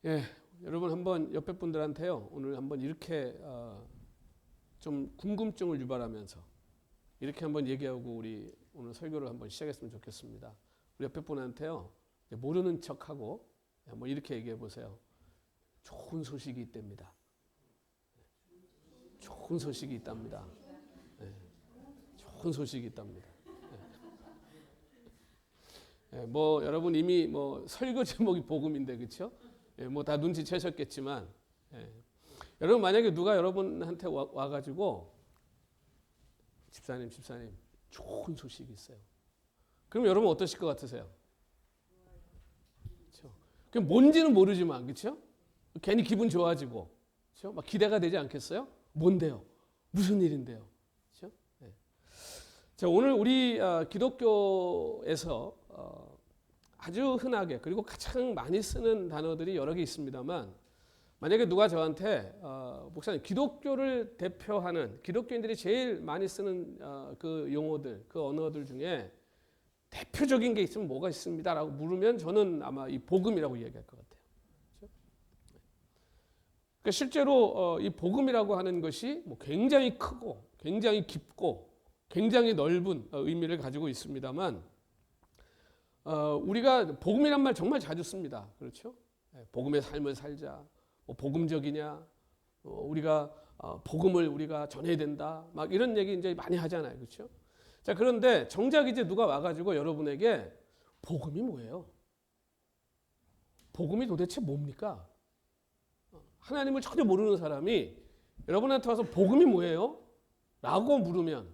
예, 여러분 한번 옆에 분들한테요. 오늘 한번 이렇게 좀 궁금증을 유발하면서 이렇게 한번 얘기하고 우리 오늘 설교를 한번 시작했으면 좋겠습니다. 우리 옆에 분한테요. 모르는 척하고 한번 이렇게 얘기해 보세요. 좋은 소식이 있답니다. 좋은 소식이 있답니다. 네, 좋은 소식이 있답니다. 네. 뭐 여러분 이미 뭐 설교 제목이 복음인데 그렇죠? 뭐 다 눈치채셨겠지만 여러분 만약에 누가 여러분한테 와가지고 집사님 좋은 소식이 있어요. 그럼 여러분 어떠실 것 같으세요? 그렇죠? 그럼 뭔지는 모르지만 그렇죠? 괜히 기분 좋아지고 그렇죠? 막 기대가 되지 않겠어요? 뭔데요? 무슨 일인데요? 그렇죠? 네. 자, 오늘 우리 기독교에서 아주 흔하게 그리고 가장 많이 쓰는 단어들이 여러 개 있습니다만 만약에 누가 저한테 목사님 기독교를 대표하는 기독교인들이 제일 많이 쓰는 그 용어들 그 언어들 중에 대표적인 게 있으면 뭐가 있습니다 라고 물으면 저는 아마 이 복음이라고 이야기할 것 같아요. 그렇죠? 그러니까 실제로 이 복음이라고 하는 것이 뭐 굉장히 크고 굉장히 깊고 굉장히 넓은 의미를 가지고 있습니다만 우리가 복음이란 말 정말 자주 씁니다. 그렇죠? 복음의 삶을 살자. 뭐 복음적이냐? 우리가 복음을 우리가 전해야 된다. 막 이런 얘기 이제 많이 하잖아요. 그렇죠? 자, 그런데 정작 이제 누가 와가지고 여러분에게 복음이 뭐예요? 복음이 도대체 뭡니까? 하나님을 전혀 모르는 사람이 여러분한테 와서 복음이 뭐예요? 라고 물으면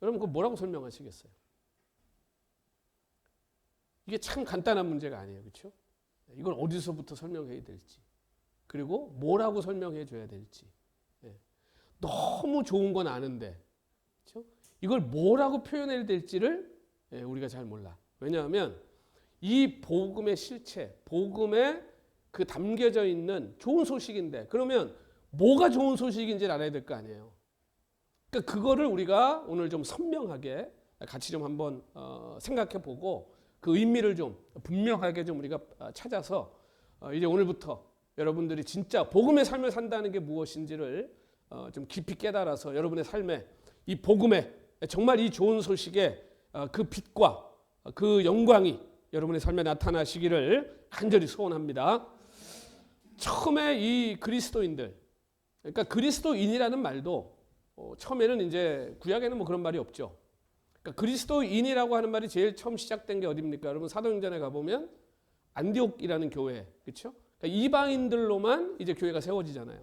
여러분 그거 뭐라고 설명하시겠어요? 이게 참 간단한 문제가 아니에요. 그렇죠? 이걸 어디서부터 설명해야 될지 그리고 뭐라고 설명해 줘야 될지 너무 좋은 건 아는데 그렇죠? 이걸 뭐라고 표현해야 될지를 우리가 잘 몰라. 왜냐하면 이 복음의 실체, 복음에 그 담겨져 있는 좋은 소식인데 그러면 뭐가 좋은 소식인지를 알아야 될 거 아니에요. 그러니까 그거를 우리가 오늘 좀 선명하게 같이 좀 한번 생각해 보고 그 의미를 좀 분명하게 좀 우리가 찾아서 이제 오늘부터 여러분들이 진짜 복음의 삶을 산다는 게 무엇인지를 좀 깊이 깨달아서 여러분의 삶에 이 복음에 정말 이 좋은 소식의 그 빛과 그 영광이 여러분의 삶에 나타나시기를 간절히 소원합니다. 처음에 이 그리스도인들, 그러니까 그리스도인이라는 말도 처음에는 이제 구약에는 뭐 그런 말이 없죠. 그러니까 그리스도인이라고 하는 말이 제일 처음 시작된 게 어디입니까? 여러분 사도행전에 가보면 안디옥이라는 교회, 그렇죠? 그러니까 이방인들로만 이제 교회가 세워지잖아요.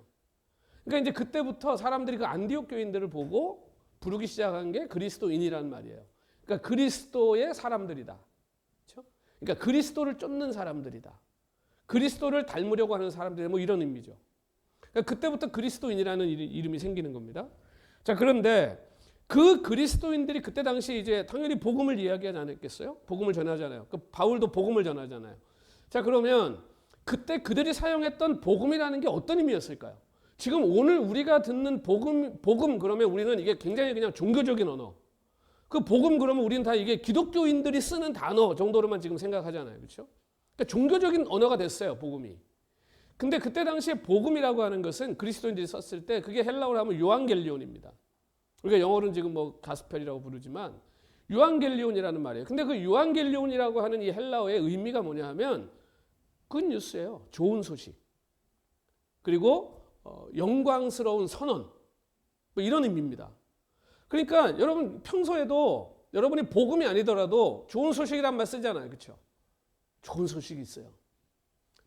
그러니까 이제 그때부터 사람들이 그 안디옥 교인들을 보고 부르기 시작한 게 그리스도인이라는 말이에요. 그러니까 그리스도의 사람들이다, 그렇죠? 그러니까 그리스도를 쫓는 사람들이다. 그리스도를 닮으려고 하는 사람들, 뭐 이런 의미죠. 그러니까 그때부터 그리스도인이라는 이름이 생기는 겁니다. 자, 그런데 그 그리스도인들이 그때 당시 이제 당연히 복음을 이야기하지 않았겠어요? 복음을 전하잖아요. 그 바울도 복음을 전하잖아요. 자, 그러면 그때 그들이 사용했던 복음이라는 게 어떤 의미였을까요? 지금 오늘 우리가 듣는 복음 그러면 우리는 이게 굉장히 그냥 종교적인 언어. 그 복음 그러면 우리는 다 이게 기독교인들이 쓰는 단어 정도로만 지금 생각하잖아요. 그렇죠? 그러니까 종교적인 언어가 됐어요, 복음이. 근데 그때 당시에 복음이라고 하는 것은 그리스도인들이 썼을 때 그게 헬라어로 하면 요한겔리온입니다. 우리가 영어로는 지금 뭐 가스펠이라고 부르지만 유한겔리온이라는 말이에요. 근데 그 유한겔리온이라고 하는 이 헬라어의 의미가 뭐냐 하면 굿뉴스예요. 좋은 소식. 그리고 영광스러운 선언. 뭐 이런 의미입니다. 그러니까 여러분 평소에도 여러분이 복음이 아니더라도 좋은 소식이란 말 쓰잖아요. 그렇죠? 좋은 소식이 있어요.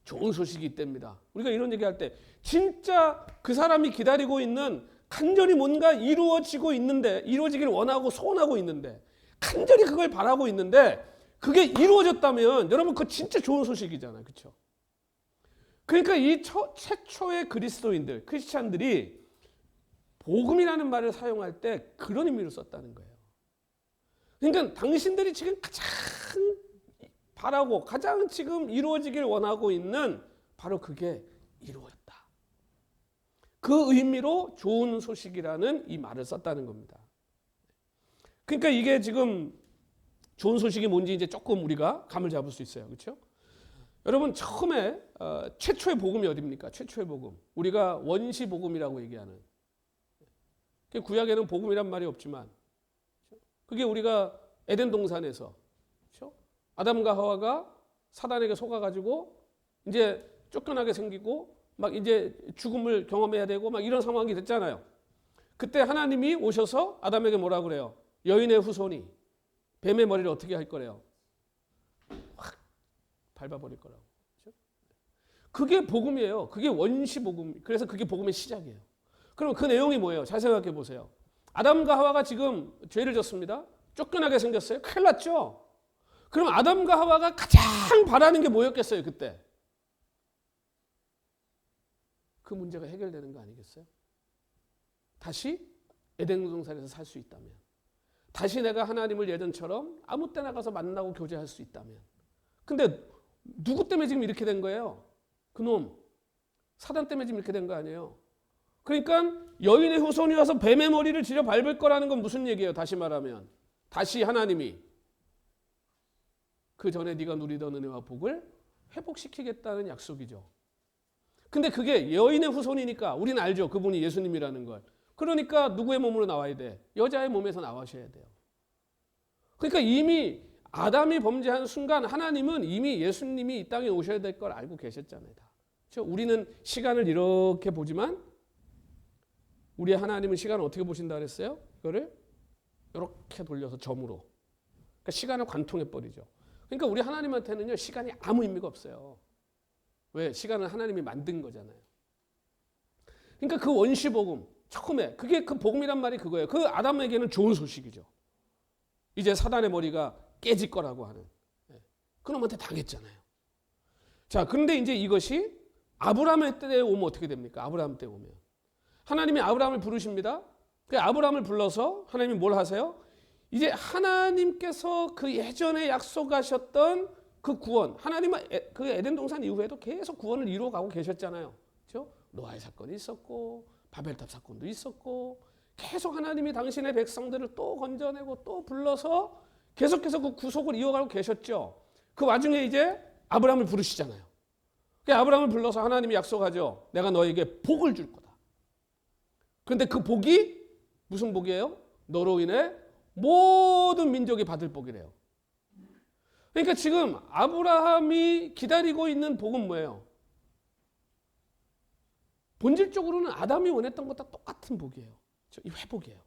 좋은 소식이 있답니다. 우리가 이런 얘기할 때 진짜 그 사람이 기다리고 있는 간절히 뭔가 이루어지고 있는데 이루어지기를 원하고 소원하고 있는데 간절히 그걸 바라고 있는데 그게 이루어졌다면 여러분 그거 진짜 좋은 소식이잖아요. 그렇죠? 그러니까 이 최초의 그리스도인들, 크리스찬들이 복음이라는 말을 사용할 때 그런 의미로 썼다는 거예요. 그러니까 당신들이 지금 가장 바라고 가장 지금 이루어지길 원하고 있는 바로 그게 이루어졌다. 그 의미로 좋은 소식이라는 이 말을 썼다는 겁니다. 그러니까 이게 지금 좋은 소식이 뭔지 이제 조금 우리가 감을 잡을 수 있어요. 그렇죠? 여러분 처음에 최초의 복음이 어디입니까? 최초의 복음. 우리가 원시 복음이라고 얘기하는. 구약에는 복음이란 말이 없지만 그게 우리가 에덴 동산에서 그렇죠? 아담과 하와가 사단에게 속아가지고 이제 쫓겨나게 생기고 막 이제 죽음을 경험해야 되고 막 이런 상황이 됐잖아요. 그때 하나님이 오셔서 아담에게 뭐라 그래요? 여인의 후손이 뱀의 머리를 어떻게 할 거래요? 확 밟아버릴 거라고. 그렇죠? 그게 복음이에요. 그게 원시 복음. 그래서 그게 복음의 시작이에요. 그럼 그 내용이 뭐예요? 잘 생각해 보세요. 아담과 하와가 지금 죄를 졌습니다. 쫓겨나게 생겼어요. 큰일 났죠? 그럼 아담과 하와가 가장 바라는 게 뭐였겠어요, 그때? 그 문제가 해결되는 거 아니겠어요? 다시 에덴 동산에서 살 수 있다면, 다시 내가 하나님을 예전처럼 아무 때나 가서 만나고 교제할 수 있다면. 근데 누구 때문에 지금 이렇게 된 거예요? 그놈 사단 때문에 지금 이렇게 된 거 아니에요? 그러니까 여인의 후손이 와서 뱀의 머리를 지려 밟을 거라는 건 무슨 얘기예요? 다시 말하면 다시 하나님이 그 전에 네가 누리던 은혜와 복을 회복시키겠다는 약속이죠. 근데 그게 여인의 후손이니까 우리는 알죠. 그분이 예수님이라는 걸. 그러니까 누구의 몸으로 나와야 돼? 여자의 몸에서 나와셔야 돼요. 그러니까 이미 아담이 범죄한 순간 하나님은 이미 예수님이 이 땅에 오셔야 될 걸 알고 계셨잖아요. 다. 그렇죠? 우리는 시간을 이렇게 보지만 우리 하나님은 시간을 어떻게 보신다 그랬어요? 이거를 이렇게 돌려서 점으로. 그러니까 시간을 관통해 버리죠. 그러니까 우리 하나님한테는요, 시간이 아무 의미가 없어요. 왜? 시간은 하나님이 만든 거잖아요. 그러니까 그 원시복음, 처음에, 그게 그 복음이란 말이 그거예요. 그 아담에게는 좋은 소식이죠. 이제 사단의 머리가 깨질 거라고 하는. 그놈한테 당했잖아요. 자, 그런데 이제 이것이 아브라함의 때에 오면 어떻게 됩니까? 아브라함 때 오면. 하나님이 아브라함을 부르십니다. 그 아브라함을 불러서 하나님이 뭘 하세요? 이제 하나님께서 그 예전에 약속하셨던 그 구원, 하나님은 그 에덴 동산 이후에도 계속 구원을 이루어가고 계셨잖아요. 그렇죠? 노아의 사건이 있었고 바벨탑 사건도 있었고 계속 하나님이 당신의 백성들을 또 건져내고 또 불러서 계속해서 그 구속을 이어가고 계셨죠. 그 와중에 이제 아브라함을 부르시잖아요. 그 아브라함을 불러서 하나님이 약속하죠. 내가 너에게 복을 줄 거다. 그런데 그 복이 무슨 복이에요? 너로 인해 모든 민족이 받을 복이래요. 그러니까 지금 아브라함이 기다리고 있는 복은 뭐예요? 본질적으로는 아담이 원했던 것과 똑같은 복이에요. 이 회복이에요.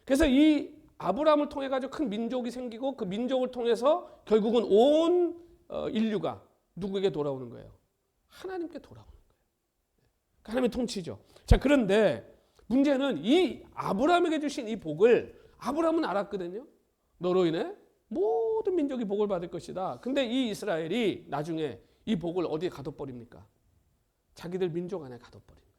그래서 이 아브라함을 통해 가지고 큰 민족이 생기고 그 민족을 통해서 결국은 온 인류가 누구에게 돌아오는 거예요? 하나님께 돌아오는 거예요. 하나님의 통치죠. 자, 그런데 문제는 이 아브라함에게 주신 이 복을 아브라함은 알았거든요. 너로 인해 모든 민족이 복을 받을 것이다. 근데 이 이스라엘이 나중에 이 복을 어디에 가둬버립니까? 자기들 민족 안에 가둬버린 거예요.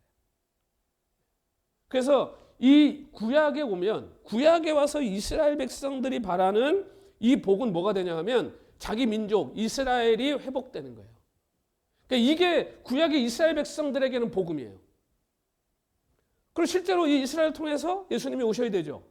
그래서 이 구약에 오면 구약에 와서 이스라엘 백성들이 바라는 이 복은 뭐가 되냐 하면 자기 민족 이스라엘이 회복되는 거예요. 그러니까 이게 구약의 이스라엘 백성들에게는 복음이에요. 그리고 실제로 이 이스라엘을 통해서 예수님이 오셔야 되죠.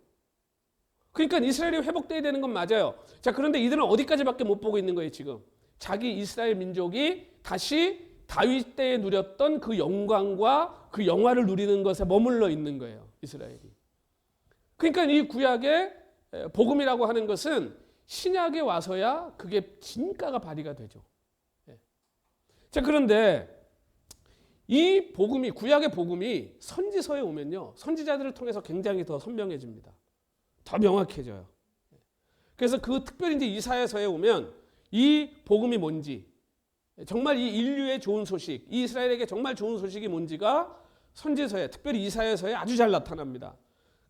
그러니까 이스라엘이 회복돼야 되는 건 맞아요. 자, 그런데 이들은 어디까지밖에 못 보고 있는 거예요, 지금. 자기 이스라엘 민족이 다시 다윗 때에 누렸던 그 영광과 그 영화를 누리는 것에 머물러 있는 거예요, 이스라엘이. 그러니까 이 구약의 복음이라고 하는 것은 신약에 와서야 그게 진가가 발휘가 되죠. 자, 그런데 이 복음이, 구약의 복음이 선지서에 오면요, 선지자들을 통해서 굉장히 더 선명해집니다. 더 명확해져요. 그래서 그 특별히 이제 이사야서에 오면 이 복음이 뭔지, 정말 이 인류의 좋은 소식, 이 이스라엘에게 정말 좋은 소식이 뭔지가 선지서에, 특별히 이사야서에 아주 잘 나타납니다.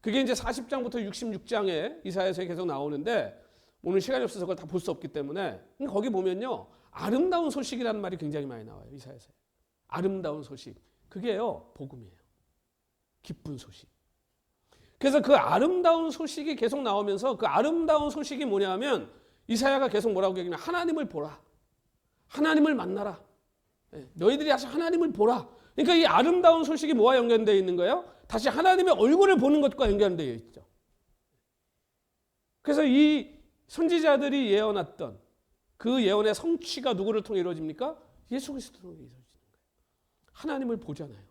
그게 이제 40장부터 66장에 이사야서에 계속 나오는데 오늘 시간이 없어서 그걸 다 볼 수 없기 때문에 거기 보면요, 아름다운 소식이라는 말이 굉장히 많이 나와요, 이사야서에. 아름다운 소식, 그게요 복음이에요. 기쁜 소식. 그래서 그 아름다운 소식이 계속 나오면서 그 아름다운 소식이 뭐냐면 이사야가 계속 뭐라고 얘기하냐면 하나님을 보라, 하나님을 만나라, 너희들이 다시 하나님을 보라. 그러니까 이 아름다운 소식이 뭐와 연결되어 있는 거예요? 다시 하나님의 얼굴을 보는 것과 연결되어 있죠. 그래서 이 선지자들이 예언했던 그 예언의 성취가 누구를 통해 이루어집니까? 예수 그리스도를 통해 이루어지는 거예요. 하나님을 보잖아요.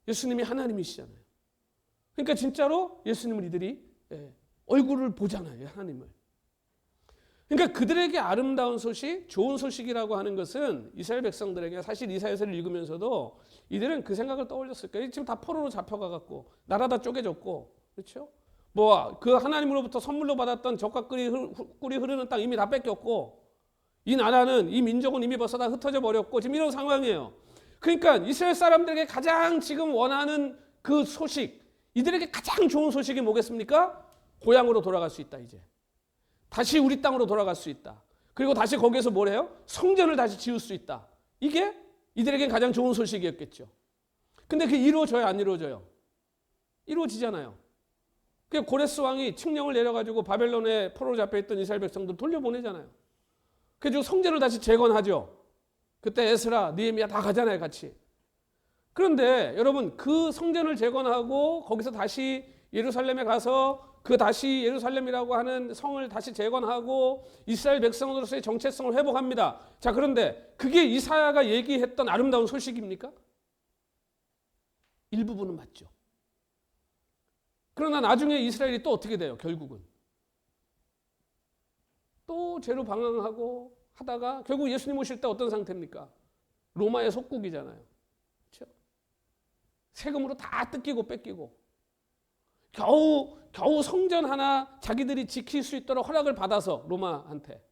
예수님이 하나님이시잖아요. 그러니까 진짜로 예수님을 이들이 얼굴을 보잖아요. 하나님을. 그러니까 그들에게 아름다운 소식, 좋은 소식이라고 하는 것은 이스라엘 백성들에게 사실 이사야서를 읽으면서도 이들은 그 생각을 떠올렸을 거예요. 지금 다 포로로 잡혀가갖고 나라 다 쪼개졌고, 그렇죠? 뭐 그 하나님으로부터 선물로 받았던 젖과 꿀이 흐르는 땅 이미 다 뺏겼고, 이 나라는, 이 민족은 이미 벌써 다 흩어져 버렸고, 지금 이런 상황이에요. 그러니까 이스라엘 사람들에게 가장 지금 원하는 그 소식, 이들에게 가장 좋은 소식이 뭐겠습니까? 고향으로 돌아갈 수 있다, 이제. 다시 우리 땅으로 돌아갈 수 있다. 그리고 다시 거기에서 뭘 해요? 성전을 다시 지을 수 있다. 이게 이들에겐 가장 좋은 소식이었겠죠. 근데 그게 이루어져요, 안 이루어져요? 이루어지잖아요. 그 고레스 왕이 칙령을 내려가지고 바벨론에 포로로 잡혀있던 이스라엘 백성들 돌려보내잖아요. 그래서 성전을 다시 재건하죠. 그때 에스라, 느헤미야 다 가잖아요, 같이. 그런데 여러분, 그 성전을 재건하고 거기서 다시 예루살렘에 가서 그 다시 예루살렘이라고 하는 성을 다시 재건하고 이스라엘 백성으로서의 정체성을 회복합니다. 자, 그런데 그게 이사야가 얘기했던 아름다운 소식입니까? 일부분은 맞죠. 그러나 나중에 이스라엘이 또 어떻게 돼요? 결국은 또 죄로 방황하고 하다가 결국 예수님 오실 때 어떤 상태입니까? 로마의 속국이잖아요. 그렇죠? 세금으로 다 뜯기고 뺏기고 겨우 성전 하나 자기들이 지킬 수 있도록 허락을 받아서 로마한테.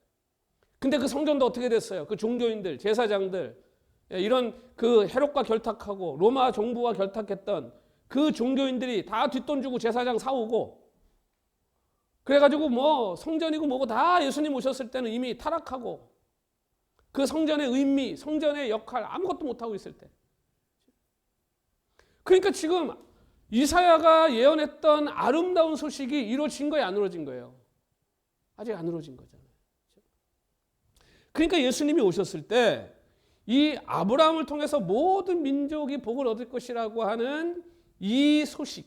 근데 그 성전도 어떻게 됐어요? 그 종교인들, 제사장들, 이런 그 헤롯과 결탁하고 로마 정부와 결탁했던 그 종교인들이 다 뒷돈 주고 제사장 사오고, 그래가지고 뭐 성전이고 뭐고 다 예수님 오셨을 때는 이미 타락하고 그 성전의 의미, 성전의 역할 아무것도 못하고 있을 때. 그러니까 지금 이사야가 예언했던 아름다운 소식이 이루어진 거예요, 안 이루어진 거예요? 아직 안 이루어진 거잖아요. 그러니까 예수님이 오셨을 때 이 아브라함을 통해서 모든 민족이 복을 얻을 것이라고 하는 이 소식,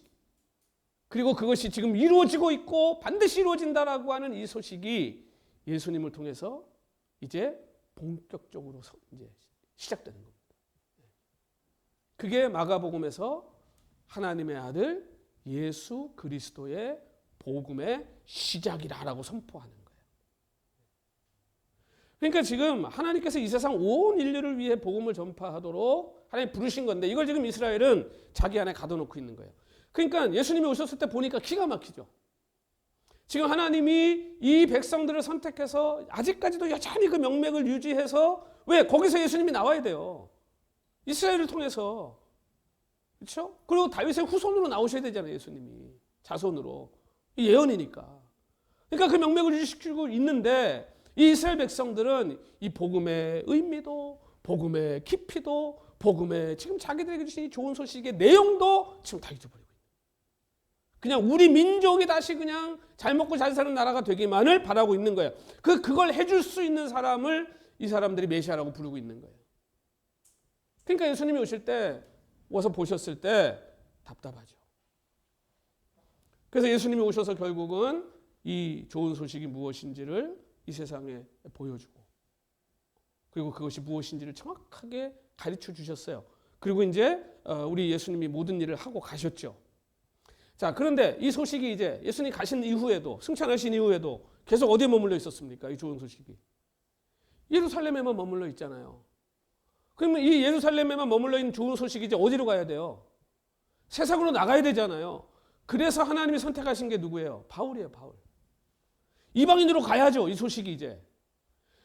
그리고 그것이 지금 이루어지고 있고 반드시 이루어진다라고 하는 이 소식이 예수님을 통해서 이제 본격적으로 이제 시작되는 겁니다. 그게 마가복음에서 하나님의 아들 예수 그리스도의 복음의 시작이라고 선포하는 거예요. 그러니까 지금 하나님께서 이 세상 온 인류를 위해 복음을 전파하도록 하나님 부르신 건데 이걸 지금 이스라엘은 자기 안에 가둬놓고 있는 거예요. 그러니까 예수님이 오셨을 때 보니까 기가 막히죠. 지금 하나님이 이 백성들을 선택해서 아직까지도 여전히 그 명맥을 유지해서, 왜? 거기서 예수님이 나와야 돼요. 이스라엘을 통해서. 그렇죠? 그리고 다윗의 후손으로 나오셔야 되잖아요, 예수님이. 자손으로. 예언이니까. 그러니까 그 명맥을 유지시키고 있는데 이 이스라엘 백성들은 이 복음의 의미도, 복음의 깊이도, 복음의 지금 자기들에게 주신 이 좋은 소식의 내용도 지금 다 잊어버리고 있는 거예요. 그냥 우리 민족이 다시 그냥 잘 먹고 잘 사는 나라가 되기만을 바라고 있는 거예요. 그걸 해줄 수 있는 사람을 이 사람들이 메시아라고 부르고 있는 거예요. 그러니까 예수님이 오실 때, 와서 보셨을 때 답답하죠. 그래서 예수님이 오셔서 결국은 이 좋은 소식이 무엇인지를 이 세상에 보여주고, 그리고 그것이 무엇인지를 정확하게 가르쳐 주셨어요. 그리고 이제 우리 예수님이 모든 일을 하고 가셨죠. 자, 그런데 이 소식이 이제 예수님 가신 이후에도, 승천하신 이후에도 계속 어디에 머물러 있었습니까? 이 좋은 소식이 예루살렘에만 머물러 있잖아요. 그러면 이 예루살렘에만 머물러 있는 좋은 소식이 이제 어디로 가야 돼요? 세상으로 나가야 되잖아요. 그래서 하나님이 선택하신 게 누구예요? 바울이에요, 바울. 이방인으로 가야죠, 이 소식이 이제.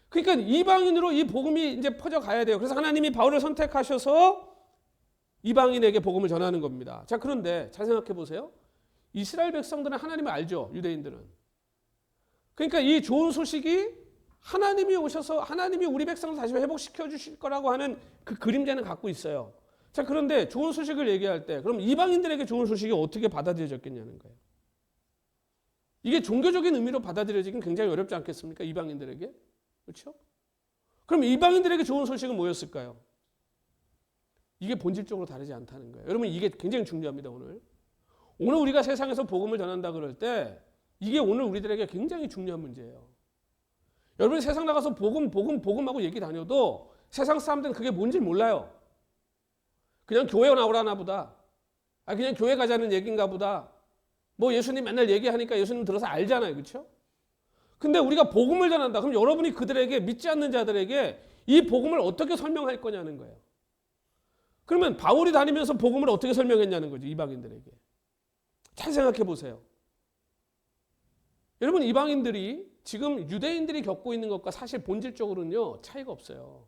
그러니까 이방인으로 이 복음이 이제 퍼져 가야 돼요. 그래서 하나님이 바울을 선택하셔서 이방인에게 복음을 전하는 겁니다. 자, 그런데 잘 생각해 보세요. 이스라엘 백성들은 하나님을 알죠, 유대인들은. 그러니까 이 좋은 소식이 하나님이 오셔서 하나님이 우리 백성을 다시 회복시켜 주실 거라고 하는 그 그림자는 갖고 있어요. 자, 그런데 좋은 소식을 얘기할 때 그럼 이방인들에게 좋은 소식이 어떻게 받아들여졌겠냐는 거예요. 이게 종교적인 의미로 받아들여지긴 굉장히 어렵지 않겠습니까? 이방인들에게. 그렇죠? 그럼 이방인들에게 좋은 소식은 뭐였을까요? 이게 본질적으로 다르지 않다는 거예요. 여러분, 이게 굉장히 중요합니다, 오늘. 오늘 우리가 세상에서 복음을 전한다 그럴 때 이게 오늘 우리들에게 굉장히 중요한 문제예요. 여러분이 세상 나가서 복음하고 얘기 다녀도 세상 사람들은 그게 뭔지 몰라요. 그냥 교회 나오라나 보다. 그냥 교회 가자는 얘기인가 보다. 뭐 예수님 맨날 얘기하니까 예수님 들어서 알잖아요. 그렇죠? 근데 우리가 복음을 전한다. 그럼 여러분이 그들에게, 믿지 않는 자들에게 이 복음을 어떻게 설명할 거냐는 거예요. 그러면 바울이 다니면서 복음을 어떻게 설명했냐는 거죠. 이방인들에게. 잘 생각해 보세요. 여러분, 이방인들이 지금 유대인들이 겪고 있는 것과 사실 본질적으로는요, 차이가 없어요.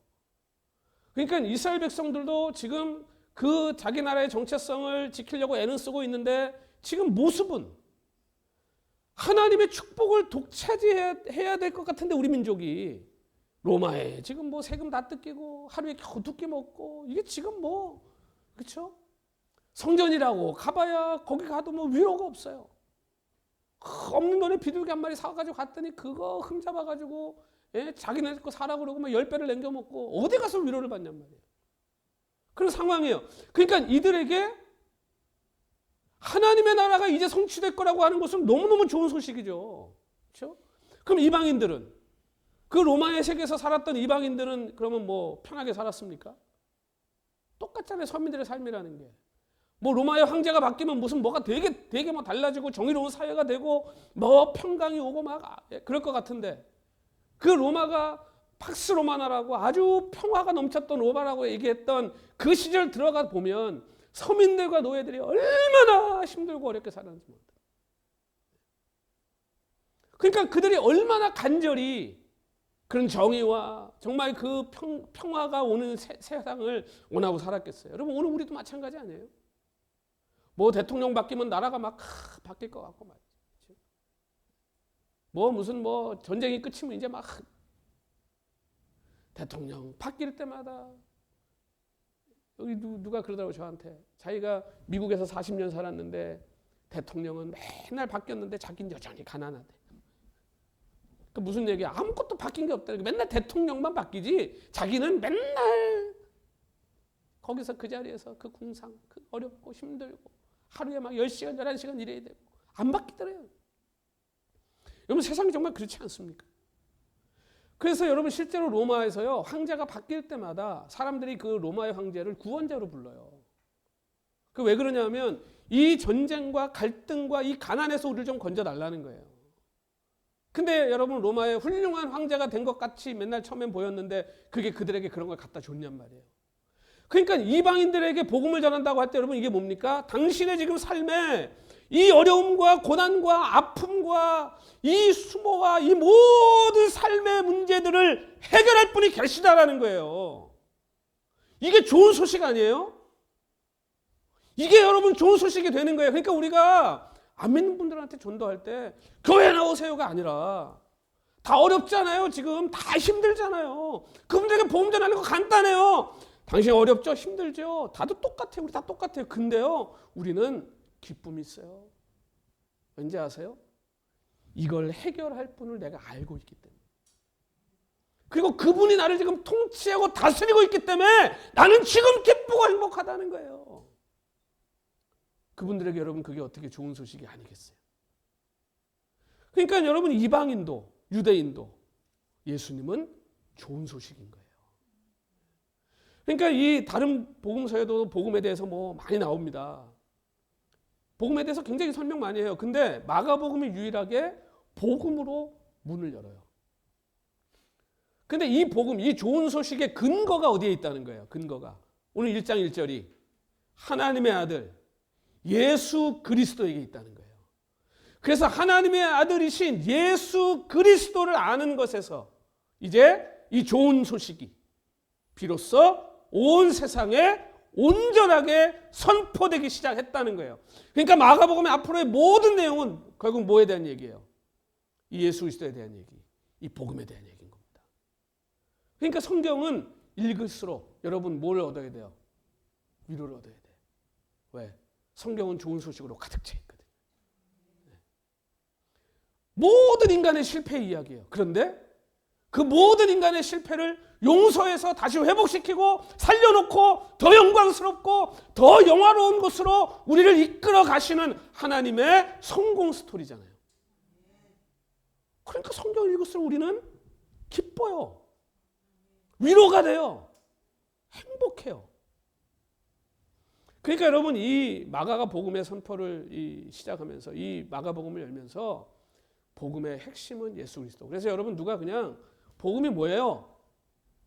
그러니까 이스라엘 백성들도 지금 그 자기 나라의 정체성을 지키려고 애는 쓰고 있는데 지금 모습은 하나님의 축복을 독차지해야 될 것 같은데, 우리 민족이 로마에 지금 뭐 세금 다 뜯기고 하루에 겨우 2끼 먹고, 이게 지금 뭐, 그렇죠? 성전이라고 가봐야 거기 가도 뭐 위로가 없어요. 없는 돈에 비둘기 한 마리 사가지고 갔더니 그거 흠잡아가지고 자기네 거 사라고 그러고 막 10배를 남겨 먹고 어디 가서 위로를 받냔 말이에요. 그런 상황이에요. 그러니까 이들에게 하나님의 나라가 이제 성취될 거라고 하는 것은 너무너무 좋은 소식이죠. 그렇죠? 그럼 이방인들은, 그 로마의 세계에서 살았던 이방인들은 그러면 뭐 편하게 살았습니까? 똑같잖아요. 서민들의 삶이라는 게. 뭐 로마의 황제가 바뀌면 무슨 뭐가 되게 뭐 달라지고 정의로운 사회가 되고 뭐 평강이 오고 막 그럴 것 같은데, 그 로마가 팍스 로마나라고 아주 평화가 넘쳤던 로마라고 얘기했던 그 시절 들어가 보면 서민들과 노예들이 얼마나 힘들고 어렵게 살았는지 모릅니다. 그러니까 그들이 얼마나 간절히 그런 정의와 정말 그 평화가 오는 세상을 원하고 살았겠어요. 여러분, 오늘 우리도 마찬가지 아니에요? 뭐 대통령 바뀌면 나라가 막 바뀔 것 같고 말이죠. 뭐 무슨 뭐 전쟁이 끝이면 이제 막 대통령 바뀔 때마다, 여기 누가 그러더라고 저한테. 자기가 미국에서 40년 살았는데 대통령은 맨날 바뀌었는데 자기는 여전히 가난하대. 그 무슨 얘기야? 아무것도 바뀐 게 없다. 맨날 대통령만 바뀌지 자기는 맨날 거기서 그 자리에서 그 궁상, 그 어렵고 힘들고 하루에 막 10시간, 11시간 일해야 되고 안 바뀌더래요. 여러분, 세상이 정말 그렇지 않습니까? 그래서 여러분, 실제로 로마에서요, 황제가 바뀔 때마다 사람들이 그 로마의 황제를 구원자로 불러요. 그 왜 그러냐면 이 전쟁과 갈등과 이 가난에서 우리를 좀 건져달라는 거예요. 근데 여러분, 로마의 훌륭한 황제가 된 것 같이 맨날 처음엔 보였는데 그게 그들에게 그런 걸 갖다 줬냔 말이에요. 그러니까 이방인들에게 복음을 전한다고 할 때 여러분, 이게 뭡니까? 당신의 지금 삶에 이 어려움과 고난과 아픔과 이 수모와 이 모든 삶의 문제들을 해결할 분이 계시다라는 거예요. 이게 좋은 소식 아니에요? 이게 여러분 좋은 소식이 되는 거예요. 그러니까 우리가 안 믿는 분들한테 전도할 때 교회 나오세요가 아니라, 다 어렵잖아요. 지금 다 힘들잖아요. 그분들에게 복음 전하는 거 간단해요. 당신 어렵죠? 힘들죠? 다들 똑같아요. 우리 다 똑같아요. 근데요, 우리는 기쁨이 있어요. 왠지 아세요? 이걸 해결할 분을 내가 알고 있기 때문에. 그리고 그분이 나를 지금 통치하고 다스리고 있기 때문에 나는 지금 기쁘고 행복하다는 거예요. 그분들에게 여러분, 그게 어떻게 좋은 소식이 아니겠어요? 그러니까 여러분, 이방인도 유대인도 예수님은 좋은 소식인 거예요. 그러니까 이 다른 복음서에도 복음에 대해서 뭐 많이 나옵니다. 복음에 대해서 굉장히 설명 많이 해요. 근데 마가복음이 유일하게 복음으로 문을 열어요. 근데 이 복음, 이 좋은 소식의 근거가 어디에 있다는 거예요? 근거가. 오늘 1장 1절이 하나님의 아들 예수 그리스도에게 있다는 거예요. 그래서 하나님의 아들이신 예수 그리스도를 아는 것에서 이제 이 좋은 소식이 비로소 온 세상에 온전하게 선포되기 시작했다는 거예요. 그러니까 마가복음의 앞으로의 모든 내용은 결국 뭐에 대한 얘기예요? 이 예수 그리스도에 대한 얘기, 이 복음에 대한 얘기인 겁니다. 그러니까 성경은 읽을수록 여러분 뭘 얻어야 돼요? 위로를 얻어야 돼요. 왜? 성경은 좋은 소식으로 가득 차 있거든요. 모든 인간의 실패 이야기예요. 그런데 그 모든 인간의 실패를 용서해서 다시 회복시키고 살려놓고 더 영광스럽고 더 영화로운 곳으로 우리를 이끌어 가시는 하나님의 성공 스토리잖아요. 그러니까 성경을 읽을수록 우리는 기뻐요. 위로가 돼요. 행복해요. 그러니까 여러분 이 마가가 복음의 선포를 시작하면서 이 마가복음을 열면서 복음의 핵심은 예수 그리스도. 그래서 여러분 누가 그냥 복음이 뭐예요?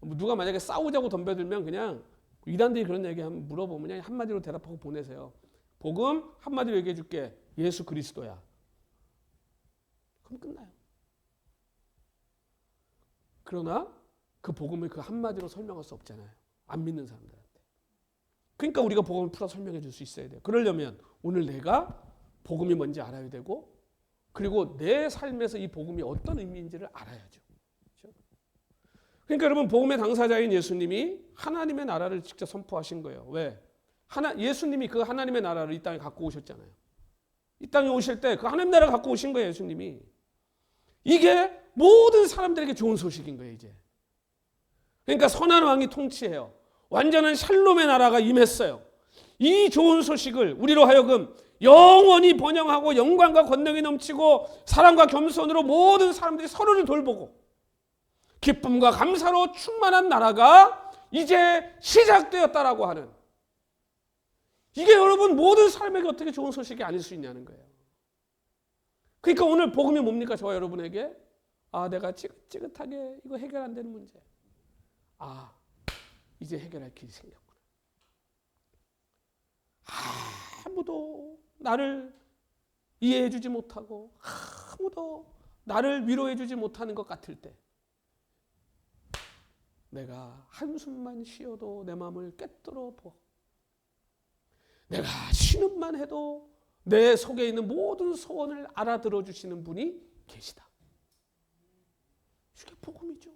누가 만약에 싸우자고 덤벼들면 그냥 이단들이 그런 얘기 한번 물어보면 그냥 한마디로 대답하고 보내세요. 복음 한마디로 얘기해 줄게. 예수 그리스도야. 그럼 끝나요. 그러나 그 복음을 그 한마디로 설명할 수 없잖아요. 안 믿는 사람들한테. 그러니까 우리가 복음을 풀어 설명해 줄 수 있어야 돼요. 그러려면 오늘 내가 복음이 뭔지 알아야 되고 그리고 내 삶에서 이 복음이 어떤 의미인지를 알아야죠. 그렇죠? 그러니까 여러분 복음의 당사자인 예수님이 하나님의 나라를 직접 선포하신 거예요. 왜? 예수님이 그 하나님의 나라를 이 땅에 갖고 오셨잖아요. 이 땅에 오실 때 그 하나님 나라를 갖고 오신 거예요. 예수님이. 이게 모든 사람들에게 좋은 소식인 거예요. 이제. 그러니까 선한 왕이 통치해요. 완전한 샬롬의 나라가 임했어요. 이 좋은 소식을 우리로 하여금 영원히 번영하고 영광과 권능이 넘치고 사랑과 겸손으로 모든 사람들이 서로를 돌보고 기쁨과 감사로 충만한 나라가 이제 시작되었다라고 하는 이게 여러분 모든 사람에게 어떻게 좋은 소식이 아닐 수 있냐는 거예요. 그러니까 오늘 복음이 뭡니까? 저와 여러분에게 내가 찌긋찌긋하게 이거 해결 안 되는 문제. 이제 해결할 길이 생겼구나. 아무도 나를 이해해 주지 못하고 아무도 나를 위로해 주지 못하는 것 같을 때 내가 한숨만 쉬어도 내 마음을 꿰뚫어 보아 내가 신음만 해도 내 속에 있는 모든 소원을 알아들어 주시는 분이 계시다. 이게 복음이죠.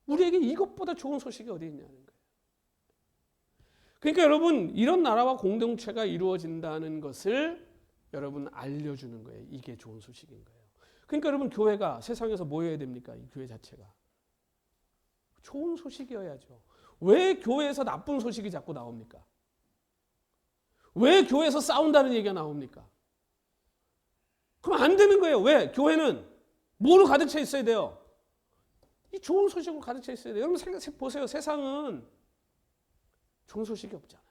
우리에게 이것보다 좋은 소식이 어디 있냐는 거예요. 그러니까 여러분 이런 나라와 공동체가 이루어진다는 것을 여러분 알려주는 거예요. 이게 좋은 소식인 거예요. 그러니까 여러분 교회가 세상에서 모여야 됩니까? 이 교회 자체가. 좋은 소식이어야죠. 왜 교회에서 나쁜 소식이 자꾸 나옵니까? 왜 교회에서 싸운다는 얘기가 나옵니까? 그럼 안 되는 거예요. 왜? 교회는 뭐로 가득 차 있어야 돼요? 이 좋은 소식으로 가득 차 있어야 돼요. 여러분 생각해 보세요. 세상은 좋은 소식이 없잖아요.